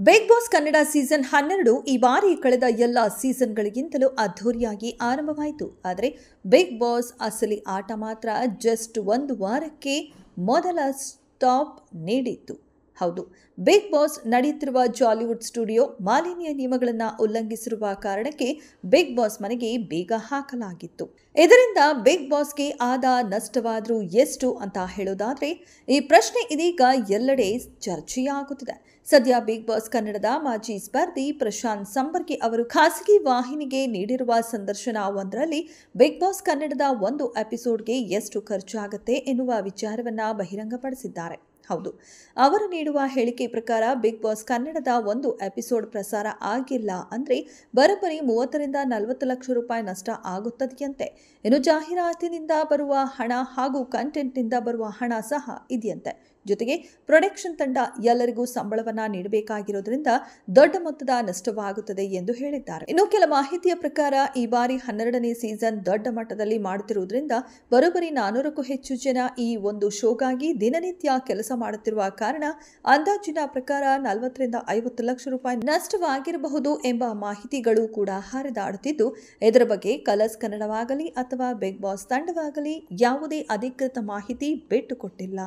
Big boss Kannada season 12 ಈ ಬಾರಿ ಕಳೆದ ಎಲ್ಲ ಸೀಸನ್ಗಳಿಗಿಂತಲೂ ಅದ್ಧೂರಿಯಾಗಿ ಆರಂಭವಾಯಿತು. ಆದರೆ ಬಿಗ್ ಬಾಸ್ ಅಸಲಿ ಆಟ ಮಾತ್ರ ಜಸ್ಟ್ ಒಂದು ವಾರಕ್ಕೆ ಮೊದಲ ಸ್ಟಾಪ್ ನೀಡಿತ್ತು. ಹೌದು, ಬಿಗ್ ಬಾಸ್ ನಡೆಯುತ್ತಿರುವ ಜಾಲಿವುಡ್ ಸ್ಟುಡಿಯೋ ಮಾಲಿನ್ಯ ನಿಯಮಗಳನ್ನು ಉಲ್ಲಂಘಿಸಿರುವ ಕಾರಣಕ್ಕೆ ಬಿಗ್ ಬಾಸ್ ಮನೆಗೆ ಬೀಗ ಹಾಕಲಾಗಿತ್ತು. ಇದರಿಂದ ಬಿಗ್ ಬಾಸ್ಗೆ ಆದ ನಷ್ಟವಾದರೂ ಎಷ್ಟು ಅಂತ ಹೇಳೋದಾದ್ರೆ ಈ ಪ್ರಶ್ನೆ ಇದೀಗ ಎಲ್ಲೆಡೆ ಚರ್ಚೆಯಾಗುತ್ತಿದೆ. ಸದ್ಯ ಬಿಗ್ ಬಾಸ್ ಕನ್ನಡದ ಮಾಜಿ ಸ್ಪರ್ಧಿ ಪ್ರಶಾಂತ್ ಸಂಬರ್ಗಿ ಅವರು ಖಾಸಗಿ ವಾಹಿನಿಗೆ ನೀಡಿರುವ ಸಂದರ್ಶನ ಒಂದರಲ್ಲಿ ಬಿಗ್ ಬಾಸ್ ಕನ್ನಡದ ಒಂದು ಎಪಿಸೋಡ್ಗೆ ಎಷ್ಟು ಖರ್ಚಾಗುತ್ತೆ ಎನ್ನುವ ವಿಚಾರವನ್ನ ಬಹಿರಂಗಪಡಿಸಿದ್ದಾರೆ. ಹೌದು, ಅವರು ನೀಡುವ ಹೇಳಿಕೆ ಪ್ರಕಾರ ಬಿಗ್ ಬಾಸ್ ಕನ್ನಡದ ಒಂದು ಎಪಿಸೋಡ್ ಪ್ರಸಾರ ಆಗಿಲ್ಲ ಅಂದ್ರೆ ಬರೋಬ್ಬರಿ 30 ರಿಂದ 40 ಲಕ್ಷ ರೂಪಾಯಿ ನಷ್ಟ ಆಗುತ್ತದೆಯಂತೆ. ಇನ್ನು ಜಾಹೀರಾತಿನಿಂದ ಬರುವ ಹಣ ಹಾಗೂ ಕಂಟೆಂಟ್ನಿಂದ ಬರುವ ಹಣ ಸಹ ಇದೆಯಂತೆ. ಜೊತೆಗೆ ಪ್ರೊಡಕ್ಷನ್ ತಂಡ ಎಲ್ಲರಿಗೂ ಸಂಬಳವನ್ನ ನೀಡಬೇಕಾಗಿರೋದ್ರಿಂದ ದೊಡ್ಡ ಮೊತ್ತದ ನಷ್ಟವಾಗುತ್ತದೆ ಎಂದು ಹೇಳಿದ್ದಾರೆ. ಇನ್ನು ಕೆಲ ಮಾಹಿತಿಯ ಪ್ರಕಾರ ಈ ಬಾರಿ 12ನೇ ಸೀಸನ್ ದೊಡ್ಡ ಮಟ್ಟದಲ್ಲಿ ಮಾಡುತ್ತಿರುವುದರಿಂದ ಬರೋಬ್ಬರಿ 400ಕ್ಕೂ ಹೆಚ್ಚು ಜನ ಈ ಒಂದು ಶೋಗಾಗಿ ದಿನನಿತ್ಯ ಕೆಲಸ ಮಾಡುತ್ತಿರುವ ಕಾರಣ ಅಂದಾಜಿನ ಪ್ರಕಾರ 40 ರಿಂದ 50 ಲಕ್ಷ ರೂಪಾಯಿ ನಷ್ಟವಾಗಿರಬಹುದು ಎಂಬ ಮಾಹಿತಿಗಳು ಕೂಡ ಹರಿದಾಡುತ್ತಿದ್ದು, ಇದರ ಬಗ್ಗೆ ಕಲರ್ಸ್ ಕನ್ನಡವಾಗಲಿ ಅಥವಾ ಬಿಗ್ ಬಾಸ್ ತಂಡವಾಗಲಿ ಯಾವುದೇ ಅಧಿಕೃತ ಮಾಹಿತಿ ಬಿಟ್ಟುಕೊಟ್ಟಿಲ್ಲ.